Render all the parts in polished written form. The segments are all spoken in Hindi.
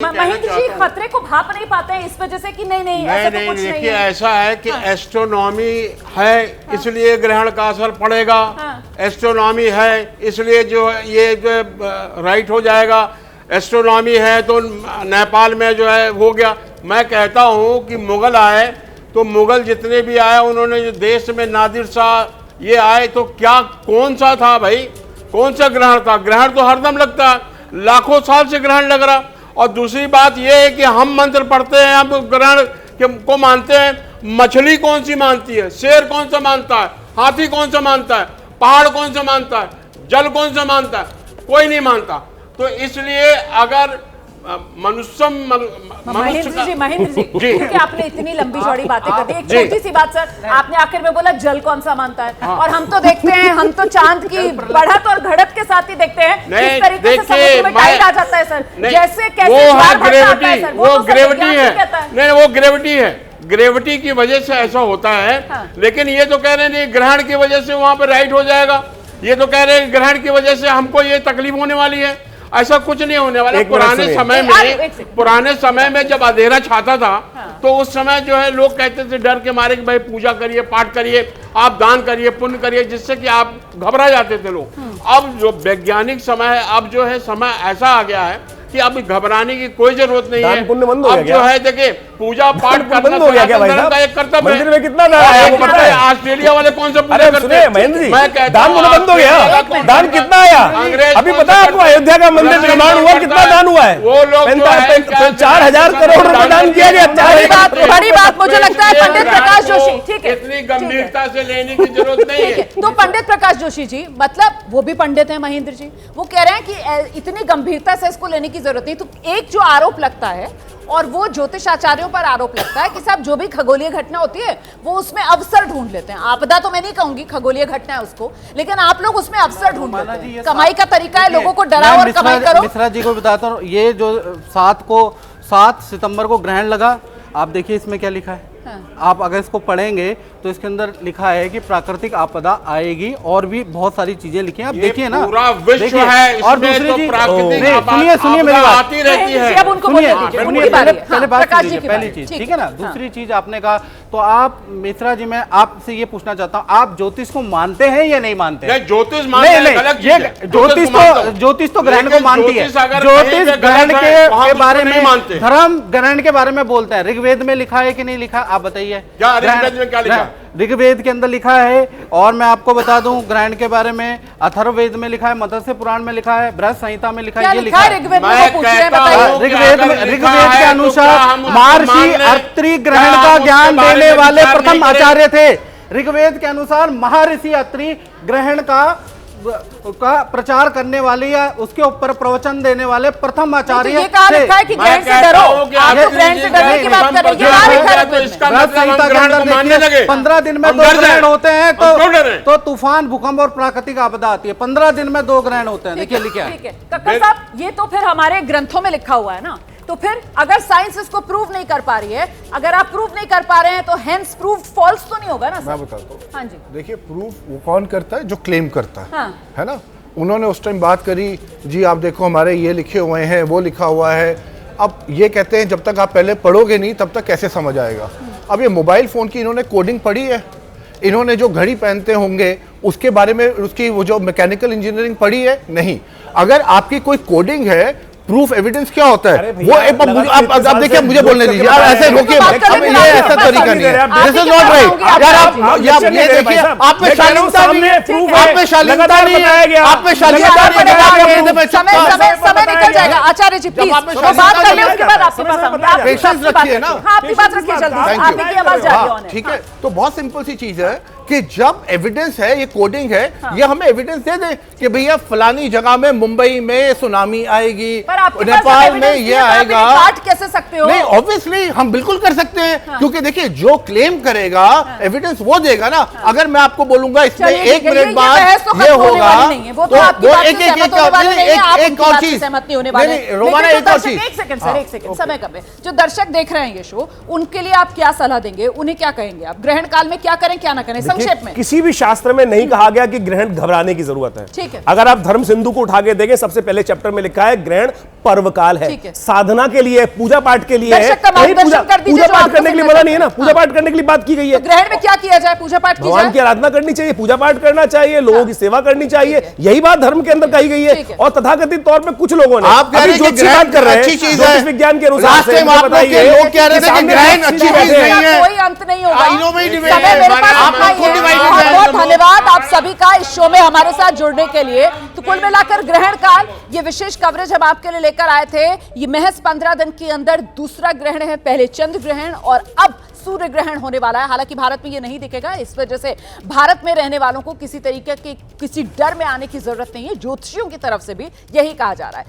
महेंद्र जी खतरे को भाप नहीं पाते हैं इस वजह से कि नहीं ऐसा तो कुछ नहीं है। ऐसा है कि एस्ट्रोनॉमी है इसलिए ग्रहण का असर पड़ेगा। एस्ट्रोनॉमी है इसलिए जो ये राइट हो जाएगा। एस्ट्रोनॉमी है तो नेपाल में जो है हो गया। मैं कहता हूँ कि मुगल आए तो मुगल जितने भी आए उन्होंने जो देश में नादिर शाह ये आए तो क्या कौन सा था भाई, कौन सा ग्रहण था? ग्रहण तो हरदम लगता है, लाखों साल से ग्रहण लग रहा। और दूसरी बात यह है कि हम मंत्र पढ़ते हैं, हम ग्रहण को मानते हैं। मछली कौन सी मानती है, शेर कौन सा मानता है, हाथी कौन सा मानता है, पहाड़ कौन सा मानता है, जल कौन सा मानता है? कोई नहीं मानता। तो इसलिए अगर मनुष्य क्योंकि आपने इतनी लंबी चौड़ी बातें कर दी, एक छोटी सी बात सर, आपने आखिर में बोला जल कौन सा मानता है। और हम तो देखते हैं, हम तो चांद की बढ़त और घड़त के साथ ही देखते हैं किस तरीके से समुद्र में टाइड आ जाता है सर, जैसे कैसे वो ग्रेविटी है। नहीं, वो ग्रेविटी है, ग्रेविटी की वजह से ऐसा होता है। लेकिन ये तो कह रहे हैं ग्रहण की वजह से वहां पर राइट हो जाएगा। ये तो कह रहे हैं ग्रहण की वजह से हमको ये तकलीफ होने वाली है। ऐसा कुछ नहीं होने वाला। पुराने समय में जब अंधेरा छाता था तो उस समय जो है लोग कहते थे डर के मारे कि भाई पूजा करिए, पाठ करिए, आप दान करिए, पुण्य करिए, जिससे कि आप घबरा जाते थे लोग। अब जो वैज्ञानिक समय है, अब जो है समय ऐसा आ गया है कि अब घबराने की कोई जरूरत नहीं है। अब जो है देखिए पूजा पाठ करना का एक कर्तव्य है। में कितना दान आया वो पता है? ऑस्ट्रेलिया वाले कौन सा पूजा करते हैं? महेंद्र जी, मैं कहता दान बंद हो गया। दान कितना आया? अभी पता है आपको अयोध्या का मंदिर निर्माण हुआ, कितना दान हुआ है? वो लोग 4,000 करोड़ रुपए दान किया गया। बड़ी बात मुझे लगता है पंडित प्रकाश जोशी, ठीक है, इतनी गंभीरता से लेने की जरूरत नहीं है। तो पंडित प्रकाश जोशी जी, मतलब वो भी पंडित है महेंद्र जी, वो कह रहे हैं कि इतनी गंभीरता से इसको लेने की जरूरत नहीं। तो एक जो आरोप लगता है और वो ज्योतिष आचार्यों पर आरोप लगता है कि साहब जो भी खगोलीय घटना होती है वो उसमें अवसर ढूंढ लेते हैं। आपदा तो मैं नहीं कहूंगी, खगोलीय घटना है उसको, लेकिन आप लोग उसमें अवसर ढूंढ लेते हैं। कमाई का तरीका है, लोगों को डराओ और कमाई करो। मिश्रा जी को बताता हूँ, ये जो 7 सितंबर को ग्रहण लगा, आप देखिए इसमें क्या लिखा है। आप अगर इसको पढ़ेंगे तो इसके अंदर लिखा है कि प्राकृतिक आपदा आएगी और भी बहुत सारी चीजें लिखी हैं। आप देखिए ना, पूरा विश्व है, और दूसरी चीज सुनिए मेरी बात, पहले बात कीजिए, पहली चीज, ठीक है ना। दूसरी चीज आपने कहा, तो आप मिश्रा जी, मैं आपसे ये पूछना चाहता हूँ, आप ज्योतिष को मानते हैं या नहीं मानते हैं? ज्योतिष ज्योतिष तो ग्रहण को मानती है। ज्योतिष ग्रहण के बारे में, धर्म ग्रहण के बारे में बोलता है। ऋग्वेद में लिखा है कि नहीं लिखा, आप बताइए। ऋग्वेद में क्या लिखा? ऋग्वेद के अंदर लिखा है, और मैं आपको बता दूं ग्रहण के बारे में अथर्ववेद में लिखा है, मत्स्य पुराण में लिखा है, बृहद संहिता में लिखा है। ये लिखा है ऋग्वेद के अनुसार महर्षि अत्रि ग्रहण का ज्ञान देने वाले प्रथम आचार्य थे। ऋग्वेद के अनुसार महर्षि अत्रि ग्रहण का प्रचार करने वाले या उसके ऊपर प्रवचन देने वाले प्रथम आचार्य थे। 15 दिन में 2 ग्रहण होते हैं तो तूफान, भूकंप और प्राकृतिक आपदा आती है। 15 दिन में 2 ग्रहण होते हैं। देखिए लिखा है। कक्कड़ साहब, ये तो फिर हमारे ग्रंथों में लिखा हुआ है ना, तो फिर अगर साइंस इसको प्रूव नहीं कर पा रही है, अगर आप प्रूव नहीं कर पा रहे हैं तो हेंस प्रूव फॉल्स तो नहीं होगा ना? मैं बताता हूँ। हाँ जी, देखिए प्रूफ वो कौन करता है? जो क्लेम करता है। हाँ। है ना। उन्होंने उस टाइम बात करी, जी आप देखो हमारे ये लिखे हुए हैं, वो लिखा हुआ है। अब ये कहते हैं जब तक आप पहले पढ़ोगे नहीं तब तक कैसे समझ आएगा? अब ये मोबाइल फोन की इन्होंने कोडिंग पढ़ी है, इन्होंने जो घड़ी पहनते होंगे उसके बारे में, उसकी वो जो मैकेनिकल इंजीनियरिंग पढ़ी है? नहीं। अगर आपकी कोई कोडिंग है, प्रूफ एविडेंस क्या होता है वो आप देखिए, मुझे बोलने दीजिए यार, ऐसे रोकिए, ये ऐसा तरीका नहीं है। दिस इज नॉट राइट यार। आप ये देखिए, आप में शालीनता नहीं है, आप में शालीनता नहीं है, आप में शालीनता नहीं है। समय निकल जाएगा। आचार्य जी प्लीज बात कर ले, उसके बाद आपके पास आऊंगा। पेशेंस रखिए ना, आपकी बात रखिए जल्दी, आपकी आवाज जा रही है। ठीक है, तो बहुत सिंपल सी चीज है कि जब एविडेंस है, ये कोडिंग है, ये हमें एविडेंस दे दे कि भैया फलानी जगह में, मुंबई में सुनामी आएगी, नेपाल में ये आएगा। कैसे सकते हो? नहीं, ऑब्वियसली हम बिल्कुल कर सकते हैं, क्योंकि देखिए जो क्लेम करेगा एविडेंस वो देगा ना। अगर मैं आपको बोलूंगा इसमें चलिए, 1 ठीक है, मिनट बाद बहस तो ये खत्म होने होगा, वाली नहीं है। वो तो आपकी बात से सहमत होने वाले नहीं है, आप उनकी और बात से चीज सहमत नहीं होने वाले हैं। रोमाना, लेकिन एक जो और दर्शक- चीज, एक सेकंड सर, एक सेकंड, समय कम है। जो दर्शक देख रहे हैं ये शो, उनके लिए आप क्या सलाह देंगे? उन्हें क्या कहेंगे आप? ग्रहण काल में क्या करें, क्या ना करें, संक्षेप में? किसी भी शास्त्र में नहीं कहा गया कि ग्रहण घबराने की जरूरत है। ठीक है। अगर आप धर्म सिंधु को उठा के देखें, सबसे पहले चैप्टर में लिखा है ग्रहण पर्वकाल है, ठीक है। साधना के लिए, पूजा पाठ के लिए है। दर्शक का कहीं मार्गदर्शन कर दीजिए, पूजा जो पाठ आपको करने के लिए समझ मना आता नहीं है ना, है। पूजा पाठ करने के लिए बात की गई है। तो ग्रहण में क्या किया जाए? पूजा पाठ की भगवान जाए? की आराधना करनी चाहिए, पूजा पाठ करना चाहिए, लोगों की सेवा करनी चाहिए, यही बात धर्म के अंदर कही गई ठीक है। है। और तथाकथित तौर पे कुछ लोगों ने आप कह रहे हैं कि ज्योतिषी बात ग्रहण कर रहे हैं, अच्छी चीज ज्योतिष है। विज्ञान के अनुसार लास्ट से टाइम मुझे आप लोग बताइए लोग कह रहे थे कि सामने ग्रहण अच्छी अच्छी बात चीज है। नहीं है। कोई अंत नहीं होगा। इन्हों में ही डिबेट समय है। मेरे पास आप इतना ही खुद है। डिवाइड बहुत है। बहुत धन्यवाद आप सभी का इस शो में हमारे साथ जुड़ने के लिए। तो कुल मिलाकर ग्रहण काल, ये विशेष कवरेज हम आपके लिए लेकर आए थे। ये महज 15 दिन के अंदर दूसरा ग्रहण है, पहले चंद्र ग्रहण और अब सूर्य ग्रहण होने वाला है। हालांकि भारत में ये नहीं दिखेगा, इस वजह से भारत में रहने वालों को किसी तरीके के किसी डर में आने की जरूरत नहीं है। ज्योतिषियों की तरफ से भी यही कहा जा रहा है।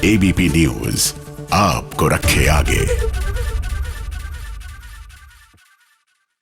एबीपी न्यूज आपको रखे आगे।